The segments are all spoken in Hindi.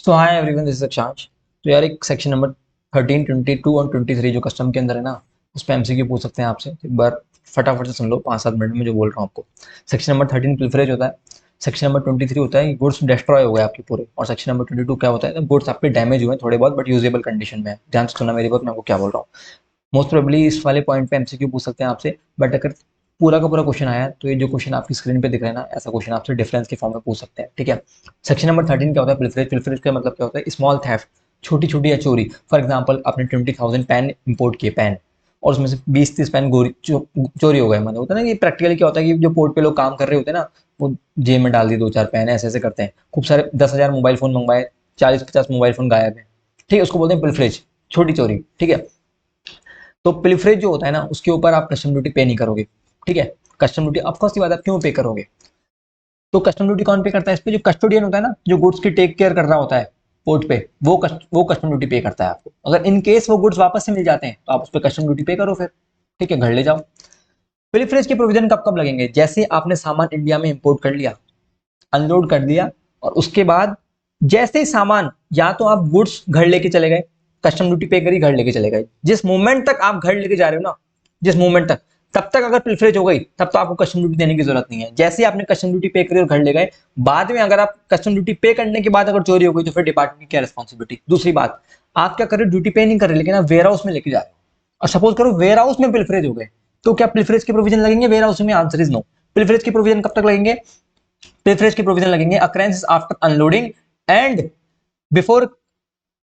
So hi everyone, this is अक्षांश। तो यार एक सेक्शन नंबर 13, 22 और 23 जो कस्टम के अंदर है ना, उस पर एमसीक्यू पूछ सकते हैं आपसे। एक बार फटाफट से सुन लो, 5-7 मिनट में जो बोल रहा हूँ आपको। सेक्शन नंबर 13 प्रिफरेज होता है। सेक्शन नंबर 23 होता है गुड्स डिस्ट्रॉय हो गए आपके पूरे। और सेक्शन नंबर 22 क्या होता है, गुड्स आपके डैमेज हुए थोड़े बहुत बट यूजेबल कंडीशन में है। ध्यान से सुनना मेरी बात, मैं आपको क्या बोल रहा हूँ। मोस्ट प्रोबेबली इस वाले पॉइंट पे एमसीक्यू पूछ सकते हैं आपसे। बट अगर पूरा का पूरा क्वेश्चन आया है तो ये जो क्वेश्चन आपकी स्क्रीन पे दिख रहा है ना, ऐसा क्वेश्चन आपसे डिफरेंस के फॉर्म में पूछ सकते हैं। ठीक है। सेक्शन नंबर 13 क्या होता है, प्रिफरेज। प्रिफरेज का मतलब क्या होता है, स्मॉल थेफ्ट, छोटी छोटी या चोरी। फॉर एग्जाम्पल आपने 20,000 पेन इंपोर्ट किए, पेन, और उसमें से 20-30 पेन चोरी हो गए। मतलब होता है ना कि प्रैक्टिकली क्या होता है कि जो पोर्ट पे लोग काम कर रहे होते हैं ना, वो जेब में डाल दिए 2-4 पेन, ऐसे ऐसे करते हैं। खूब सारे 10,000 मोबाइल फोन मंगवाए, 40-50 मोबाइल फोन गायब है। ठीक है, उसको बोलते हैं पिलफरेज, छोटी चोरी। ठीक है। तो पिलफरेज जो होता है ना, उसके ऊपर आप कस्टम ड्यूटी पे नहीं करोगे। ठीक है। कस्टम ड्यूटी ऑफकोर्स की बात है, आप क्यों पे करोगे। तो कस्टम ड्यूटी कौन पे करता है, इस पे जो कस्टोडियन होता है ना, जो गुड्स की टेक केयर कर रहा होता है पोर्ट पे, वो कस्टम ड्यूटी पे करता है आपको। अगर इन केस वो गुड्स वापस से मिल जाते हैं तो आप उस पर कस्टम ड्यूटी पे करो फिर। ठीक है, घर ले जाओ। पिलफरेज के प्रोविजन कब कब लगेंगे, जैसे आपने सामान इंडिया में इंपोर्ट कर लिया, अनलोड कर दिया, और उसके बाद जैसे ही सामान, या तो आप गुड्स घर लेके चले गए, कस्टम ड्यूटी पे करी, घर लेके चले गए। जिस मोमेंट तक आप घर लेके जा रहे हो ना, जिस मोमेंट तक, तब तक अगर पिलफरेज हो गई तब तो आपको कस्टम ड्यूटी देने की जरूरत नहीं है। जैसे ही आपने कस्टम ड्यूटी पे करी और घर ले गए, बाद में अगर आप कस्टम ड्यूटी पे करने के बाद अगर चोरी हो गई तो फिर डिपार्टमेंट की क्या रिस्पॉन्सिबिलिटी। दूसरी बात, आप क्या कर रहे हो, ड्यूटी पे नहीं कर रहे लेकिन आप वेयर हाउस में लेके जा रहे हो, और सपोज करो वेयर हाउस में पिलफरेज हो गए, तो क्या पिलफरेज के प्रोविजन लगेंगे वेयर हाउस में? Answer is no. पिलफरेज के प्रोविजन कब तक लगेंगे, प्रिफरेज के प्रोविजन लगेंगे occurs after unloading and before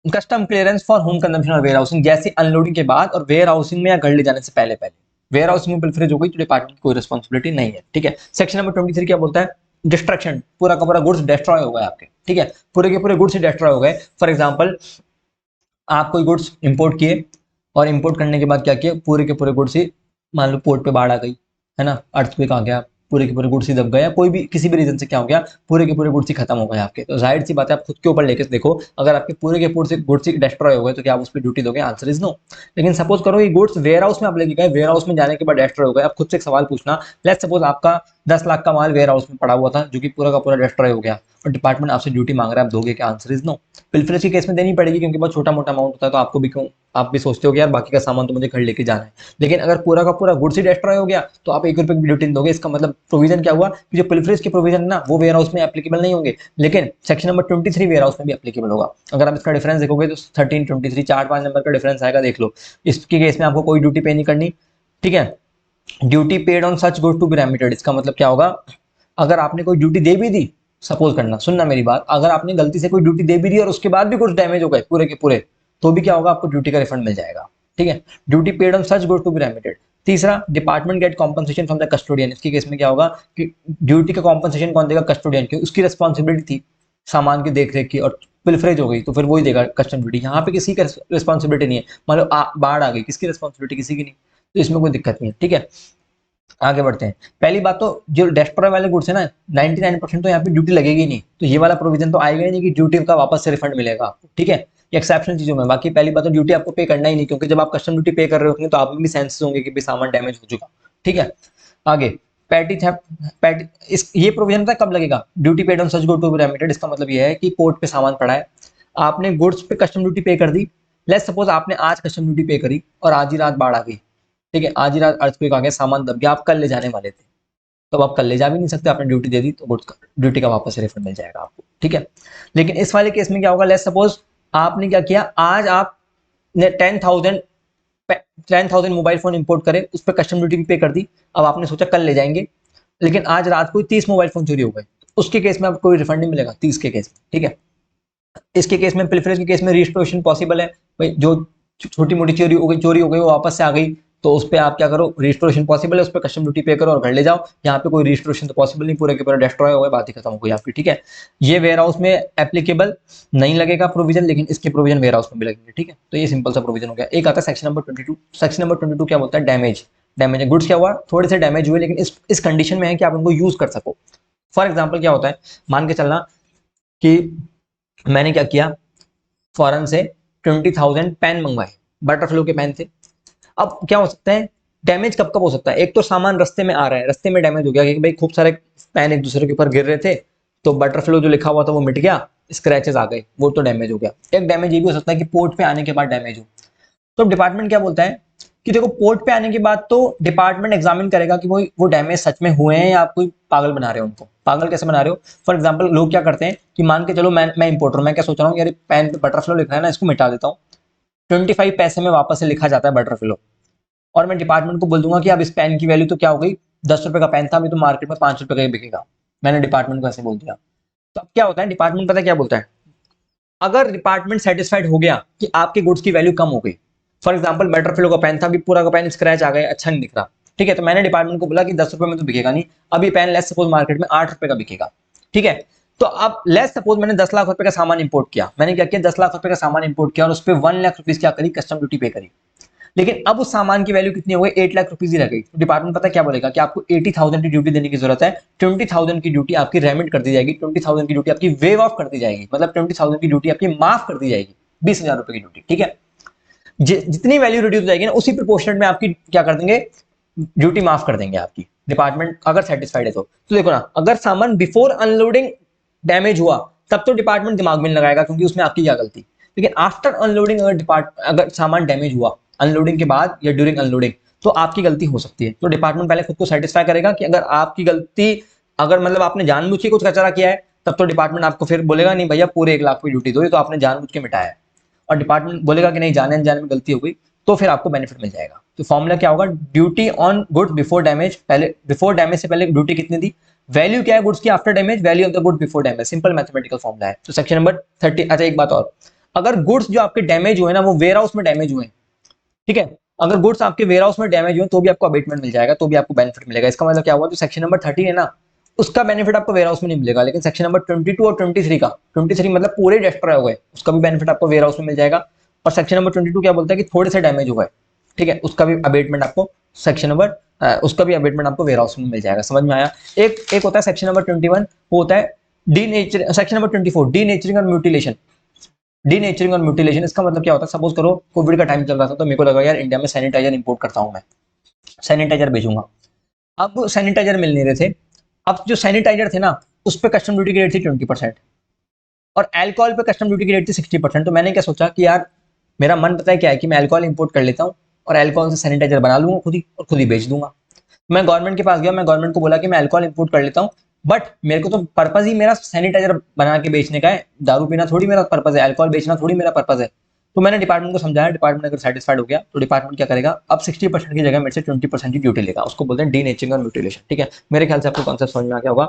custom clearance for home consumption और वेयर हाउसिंग। जैसे अनलोडिंग के बाद और वेयर हाउसिंग में या घर ले जाने से पहले पहले। वेयर हाउसिंग में प्रिफरेज हो गई तो डिपार्टमेंट की कोई रिस्पॉन्सिबिलिटी नहीं है। ठीक है। सेक्शन नंबर 23 क्या बोलता है, डिस्ट्रक्शन, पूरा का पूरा गुड्स डिस्ट्रॉय हो गए आपके। ठीक है, पूरे के पूरे गुड्स डिस्ट्रॉय हो गए। फॉर एग्जाम्पल आप कोई गुड्स इंपोर्ट किए, और इंपोर्ट करने के बाद क्या किया, पूरे के पूरे गुड्स ही, मान लो पोर्ट पे बाढ़ आ गई, है ना, अर्थक्वेक आ गया, पूरे के पूरे गुड्स ही दब गया, कोई भी किसी भी रीजन से क्या हो गया, पूरे के पूरे गुड्स ही खत्म हो गए आपके। तो जाहिर सी बात है, आप खुद के ऊपर लेके देखो, अगर आपके पूरे के पूरे गुड्स ही डिस्ट्रॉय हो गए तो क्या आप उस पर ड्यूटी दोगे? Answer is no. लेकिन सपोज करो ये गुड्स वेयर हाउस में आप लेके गए, वेयर हाउस में जाने के बाद डिस्ट्रॉय हो गए, आप खुद से एक सवाल पूछना, लेट्स सपोज आपका 10 लाख का माल वेयर हाउस में पड़ा हुआ था जो कि पूरा का पूरा डिस्ट्रॉय हो गया, और डिपार्टमेंट आपसे ड्यूटी मांग रहा है, आप दोगे क्या? Answer is no. पिलफरेज के केस में देनी पड़ेगी क्योंकि बहुत छोटा मोटा अमाउंट होता है, तो आपको भी क्यों, आप भी सोचते हो कि यार बाकी का सामान तो मुझे घर लेके जाना है। लेकिन अगर पूरा का पूरा गुड्स ही डिस्ट्रॉय हो गया तो आप 1 रुपए की ड्यूटी दोगे। इसका मतलब प्रोविजन क्या हुआ कि जो पिलफरेज के प्रोविजन है ना, वो वेयर हाउस में एप्लीकेबल नहीं होंगे, लेकिन सेक्शन नंबर 23 वेयर हाउस में भी एप्लीकेबल होगा। अगर आप इसका डिफरेंस देखोगे तो 13, 23 4-5 नंबर का डिफरेंस आएगा, देख लो। इसके केस में आपको कोई ड्यूटी पे नहीं करनी। ठीक है। Duty paid on such good to be remitted, इसका मतलब क्या होगा, अगर आपने कोई ड्यूटी दे भी दी, सपोज करना, सुनना मेरी बात, अगर आपने गलती से कोई ड्यूटी दे भी दी और उसके बाद भी कुछ डैमेज हो गए पूरे के पूरे, तो भी क्या होगा, आपको ड्यूटी का रिफंड मिल जाएगा। ठीक है। Duty paid on such good to be remitted. तीसरा, department get compensation from the custodian. इसके केस में क्या होगा कि ड्यूटी का कॉम्पनसेशन कौन देगा? कस्टोडियन की, उसकी रिस्पॉन्सिबिलिटी थी सामान की देख रेख की, और पिलफरेज हो गई तो फिर वही देगा कस्टम ड्यूटी। यहाँ पे किसी का रिस्पॉन्सिबिलिटी नहीं है। मान लो बाढ़ आ गई, किसकी रिस्पॉन्सिबिलिटी? किसी की नहीं। तो इसमें कोई दिक्कत नहीं है। ठीक है, आगे बढ़ते हैं। पहली बात तो जो डेस्ट्रॉय वाले गुड्स है ना, 99% तो यहाँ पे ड्यूटी लगेगी नहीं, तो ये वाला प्रोविजन तो आएगा ही नहीं कि ड्यूटी का वापस से रिफंड मिलेगा आपको। ठीक है, ये एक्सेप्शनल चीजों में। बाकी पहली बात तो ड्यूटी आपको पे करना ही नहीं, क्योंकि जब आप कस्टम ड्यूटी पे कर रहे होंगे तो आप में भी सेंसेस होंगे कि भाई सामान डैमेज हो चुका। ठीक है, आगे पैटी थेफ्ट, पैटी, इस ये प्रोविजन पता है कब लगेगा? Duty paid on such good to be remitted. इसका मतलब ये है कि पोर्ट पे सामान पड़ा है, आपने गुड्स पे कस्टम ड्यूटी पे कर दी। लेट्स सपोज आपने आज कस्टम ड्यूटी पे करी और आज ही रात बाढ़ आ गई। ठीक है, आज ही रात अर्थक्वेक आ गया, सामान दब गया, आप कल ले जाने वाले थे, तो आप कल ले जा भी नहीं सकते, आपने ड्यूटी दे दी तो गुड्स का ड्यूटी का वापस रिफंड मिल जाएगा आपको। ठीक है। लेकिन इस वाले केस में क्या होगा, लेट्स सपोज आपने क्या किया, आज आपने 10,000 मोबाइल फोन इंपोर्ट करे, उस पर कस्टम ड्यूटी भी पे कर दी। अब आपने सोचा कल ले जाएंगे, लेकिन आज रात को 30 मोबाइल फोन चोरी हो गए, उसके केस में आपको कोई रिफंड नहीं मिलेगा, 30 के केस में। ठीक है। इसके केस में, प्रिफरेंस के केस में रिस्टोरेशन पॉसिबल है। भाई जो छोटी मोटी चोरी हो गई वो वापस से आ गई, तो उस पर आप क्या करो, रिस्टोरेशन पॉसिबल है, उस पर कस्टम ड्यूटी पे करो और घर ले जाओ। यहाँ पे कोई रिस्टोरेशन तो पॉसिबल नहीं, पूरे के पूरे डिस्ट्रॉय हो गए, बात ही खत्म हो गई आपकी। ठीक है, ये वेयर हाउस में एप्लीकेबल नहीं लगेगा प्रोविजन, लेकिन इसके प्रोविजन वेयर हाउस में भी लगेंगे। ठीक है, तो ये सिंपल सा प्रोविजन हो गया। एक आता है सेक्शन नंबर 22। सेक्शन नंबर 22 क्या बोलता है, डैमेज। डैमेज है, गुड्स क्या हुआ, थोड़े से डैमेज हुए, लेकिन इस कंडीशन में है कि आप उनको यूज कर सको। फॉर एग्जाम्पल क्या होता है, मान के चलना कि मैंने क्या किया, फॉरन से 20,000 पेन मंगवाए, बटरफ्लो के पेन थे। अब क्या हो सकता है, डैमेज कब कब हो सकता है, एक तो सामान रास्ते में आ रहा है, रास्ते में डैमेज हो गया कि भाई खूब सारे पेन एक दूसरे के ऊपर गिर रहे थे, तो बटरफ्लो जो लिखा हुआ था वो मिट गया, स्क्रैचेस आ गए, वो तो डैमेज हो गया। एक डैमेज ये भी हो सकता है कि पोर्ट पे आने के बाद डैमेज हो। तो डिपार्टमेंट क्या बोलता है कि देखो पोर्ट पे आने के बाद तो डिपार्टमेंट एग्जामिन करेगा कि वो डैमेज सच में हुए हैं या आप कोई पागल बना रहे हो उनको। पागल कैसे बना रहे हो? फॉर एग्जाम्पल लोग क्या करते हैं कि मान के चलो मैं इंपोर्टर, मैं क्या सोच रहा हूँ यार पेन पे बटरफ्लो लिखा है ना, इसको मिटा देता हूँ। 25 पैसे में वापस से लिखा जाता है बटरफ्लो, और मैं डिपार्टमेंट को बोल दूंगा कि अब इस पेन की वैल्यू तो क्या हो गई, 10 रुपए का पेन था, अभी तो मार्केट में 5 रुपए का ही बिकेगा। मैंने डिपार्टमेंट को ऐसे बोल दिया। तो अब क्या होता है, डिपार्टमेंट पता है क्या बोलता है, अगर डिपार्टमेंट सेटिस्फाइड हो गया कि आपके गुड्स की वैल्यू कम हो गई, फॉर एग्जाम्पल बटरफ्लो का पेन था, अभी पूरा का पेन स्क्रैच आ गया, अच्छा नहीं दिख रहा, ठीक है, तो मैंने डिपार्टमेंट को बोला कि 10 रुपए में तो बिकेगा नहीं, अभी पेन लेस सपोज मार्केट में 8 रुपए का बिकेगा, ठीक है। तो अब लेस सपोज मैंने 10 लाख रुपए का सामान इंपोर्ट किया, मैंने क्या किया, 10 लाख रुपए का सामान इंपोर्ट किया और उस पर 1 लाख रुपीज क्या करी, कस्टम ड्यूटी पे करी। लेकिन अब उस सामान की वैल्यू कितनी हो गई, 8 लाख रुपीज ही रह गई। तो डिपार्टमेंट पता क्या बोलेगा कि आपको 80,000 की ड्यूटी देने की जरूरत है, 20,000 की ड्यूटी आपकी रेमिट कर दी जाएगी, 20,000 की ड्यूटी आपकी वेव ऑफ कर दी जाएगी, मतलब 20,000 की ड्यूटी आपकी माफ कर दी जाएगी, 20,000 रुपए की ड्यूटी, ठीक है। जितनी वैल्यू रिड्यूस हो जाएगी ना, उसी प्रोपोर्शनेट में आपकी क्या कर देंगे, ड्यूटी माफ कर देंगे आपकी, डिपार्टमेंट अगर सेटिस्फाइड है तो देखो ना, अगर सामान बिफोर अनलोडिंग डैमेज हुआ तब तो डिपार्टमेंट दिमाग में नहीं लगाएगा क्योंकि उसमें आपकी क्या गलती। लेकिन आफ्टर अनलोडिंग अगर सामान डैमेज हुआ अनलोडिंग के बाद या ड्यूरिंग अनलोडिंग, तो आपकी गलती हो सकती है। तो डिपार्टमेंट पहले खुद को सेटिस्फाई करेगा कि अगर आपकी गलती, अगर मतलब आपने जानबूझ के कुछ कचरा किया है, तब तो डिपार्टमेंट आपको फिर बोलेगा नहीं भैया पूरे 1 लाख की ड्यूटी दो, ये तो आपने जानबूझ के मिटाया है। और डिपार्टमेंट बोलेगा कि नहीं जाने अनजाने में गलती हो गई, तो फिर आपको बेनिफिट मिल जाएगा। तो फॉर्मूला क्या होगा, duty on goods before damage, पहले बिफोर डैमेज से पहले ड्यूटी कितनी थी, वैल्यू क्या है गुड्स की after damage, value of the good before damage, simple mathematical formula है। तो सेक्शन नंबर 30। अच्छा एक बात और, अगर गुड्स जो आपके डैमेज हुए ना वो वेयर हाउस में डैमेज हुए, ठीक है, अगर गुड्स आपके वेयर हाउस में डैमेज हुए तो भी आपको अबेटमेंट मिल जाएगा, तो भी आपको बेनिफिट मिलेगा। इसका मतलब क्या हुआ, जो सेक्शन नंबर 13 है ना, उसका बेनिफिट आपको वेयर हाउस में नहीं मिलेगा, लेकिन सेक्शन नंबर 22 और 23 का, 23 मतलब पूरे डिस्ट्रॉय हो गए, उसका भी बेनिफिट आपको वेयर हाउस में मिल जाएगा। और सेक्शन नंबर 22 क्या बोलता है कि थोड़े से डैमेज हो गए, ठीक है, उसका भी अबेटमेंट आपको सेक्शन नंबर उसका भी अबेटमेंट आपको वेयर हाउस में मिल जाएगा। समझ में आया? एक होता है सेक्शन नंबर 21, वो होता है denature, section number 24 denaturing और म्यूटिलेशन। डीनेचरिंग और म्यूटिलेशन, इसका मतलब क्या होता है, सपोज करो कोविड का टाइम चल रहा था, तो मेरे को लगा यार इंडिया में सैनिटाइजर इंपोर्ट करता हूं मैं, सैनिटाइजर भेजूंगा। अब सैनिटाइजर मिल नहीं रहे थे, अब जो सैनिटाइजर थे ना उस पर कस्टम ड्यूटी की रेट थी 20%, और अल्कोहल पे कस्टम ड्यूटी की रेट थी 60%। तो मैंने क्या सोचा कि यार मेरा मन पता है क्या है कि मैं अल्कोहल इंपोर्ट कर लेता हूँ और अल्कोहल से सैनिटाइजर बना लूंगा खुद ही और खुद ही बेच दूंगा। मैं गवर्नमेंट के पास गया, मैं गवर्नमेंट को बोला कि मैं अल्कोहल इंपोर्ट कर लेता हूँ, बट मेरे को तो पर्पज ही मेरा सैनिटाइजर बना के बेचने का है, दारू पीना थोड़ी मेरा पर्पज है, अल्कोहल बेचना थोड़ी मेरा पर्पज है। तो मैंने डिपार्टमेंट को समझाया, डिपार्टमेंट अगर सेटिस्फाइड हो गया तो डिपार्टमेंट क्या करेगा, अब 60% की जगह मेरे से 20% की ड्यूटी लेगा, उसको बोलते हैं डीनेचरिंग और म्यूटिलेशन, ठीक है। मेरे ख्याल से आपको कॉन्सेप्ट समझ में आ गया होगा।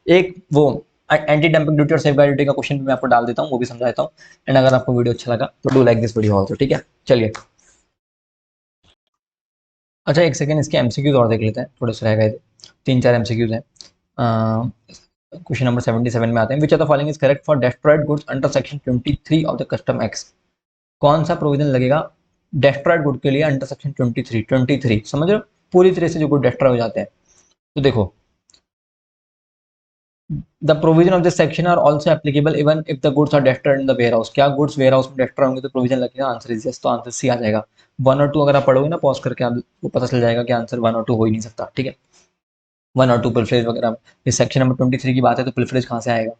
एक वो एंटी डंपिंग ड्यूटी और सेफगार्ड ड्यूटी का क्वेश्चन भी मैं आपको डाल देता हूँ, वो भी समझा देता हूँ। एंड अगर आपको वीडियो अच्छा लगा तो do like this video also, ठीक है। चलिए, अच्छा एक सेकंड इसके एमसीक्यूज और देख लेते हैं, थोड़े से रह गए थे, 3-4 एमसीक्यूज हैं। क्वेश्चन नंबर 77 में आते हैं, विच of the following is correct for destroyed goods under section 23 of the custom act. कौन सा प्रोविजन लगेगा डिस्ट्रॉयड गुड के लिए अंडर सेक्शन 23 समझ रहे हो, पूरी तरह से जो गुड डिस्ट्रॉय हो जाते हैं। तो देखो, the provision of this section are also applicable even if the goods are destroyed in the warehouse. क्या गुड्स वेयर हाउस में डिस्ट्रॉय होंगे तो प्रोविजन लगेगा, आंसर इज यस, तो आंसर सी आ जाएगा। 1 और 2 अगर आप पढ़ोगे ना पॉज करके, आपको पता चल जाएगा कि आंसर 1 और 2 हो ही नहीं सकता, ठीक है। 1 और 2 प्रिफरेज वगैरह, इस सेक्शन नंबर 23 की बात है तो प्रिफरेज कहाँ से आएगा,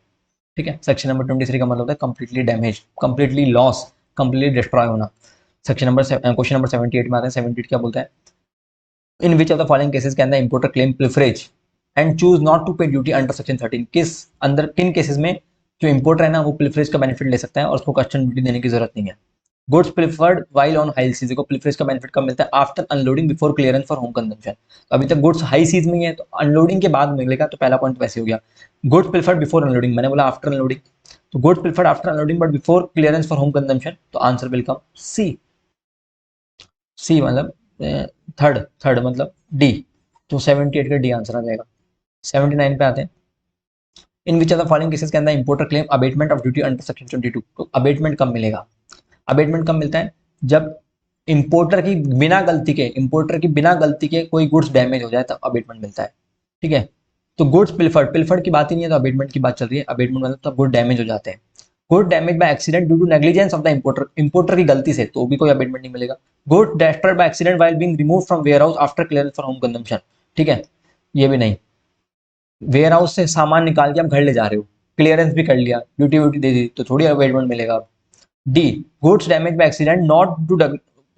ठीक है। सेक्शन नंबर 23 का मतलब होता है completely damage, completely loss, completely destroy होना। सेक्शन नंबर क्वेश्चन नंबर 78 में आता है, 78 क्या बोलता है, in which of the following cases के अंदर importer claim prefers and choose not to pay duty under section 13। किस अंदर किन केसेस में जो इंपोर्टर है ना वो प्रिफरेज का बेनिफिट ले सकता है और उसको कस्टम ड्यूटी देने की जरूरत नहीं है। Goods pilfered while on high seas को प्रिफरेज का बेनिफिट कब मिलता है, after unloading before clearance for home consumption. अभी तक गुड्स हाई सीज में ही है तो अनलोडिंग के बाद मिलेगा, तो पहला पॉइंट वैसे हो गया। गुड्स प्रिफर्ड बिफोर अनलोडिंग, मैंने बोला आफ्टर अनलोडिंग, तो goods preferred after unloading but before clearance for home consumption, तो आंसर विल कम सी। सी मतलब थर्ड, थर्ड मतलब डी, तो 78 का डी आंसर आ जाएगा। 79 पे आते हैं, in which of the following cases के अंदर importer claim abatement of duty under section 22। तो अबेटमेंट कब मिलेगा, अबेटमेंट कब मिलता है, जब इंपोर्टर की बिना गलती के कोई गुड्स डैमेज हो जाए तब अबेटमेंट मिलता है, ठीक है। तो गुड्स पिल्फर्ड, पिल्फर्ड की बात ही नहीं है तो अबेटमेंट की बात चल रही है, अबेटमेंट मतलब तब गुड डैमेज हो जाते हैं। Good damage by accident due to negligence of the importer, importer की गलती से, तो भी कोई अबेटमेंट नहीं मिलेगा। Good destroyed by accident while being removed from warehouse after clearance for home consumption, ठीक है, ये भी नहीं। वेयर हाउस से सामान निकाल के आप घर ले जा रहे हो, क्लियरेंस भी कर लिया, ड्यूटी व्यूटी दे दी, तो थोड़ी अवेटमेंट मिलेगा। D, goods damage by accident not to,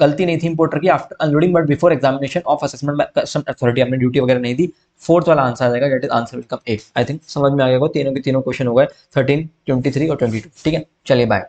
गलती नहीं थी इंपोर्टर की after unloading but before examination of assessment by custom authority, हमने ड्यूटी वगैरह नहीं दी। फोर्थ वाला आंसर आ जाएगा, that is answer will come A. I think समझ में आ गया, तीनों के तीनों क्वेश्चन हो गए 13, 23 और 22। ठीक है, चलिए बाय।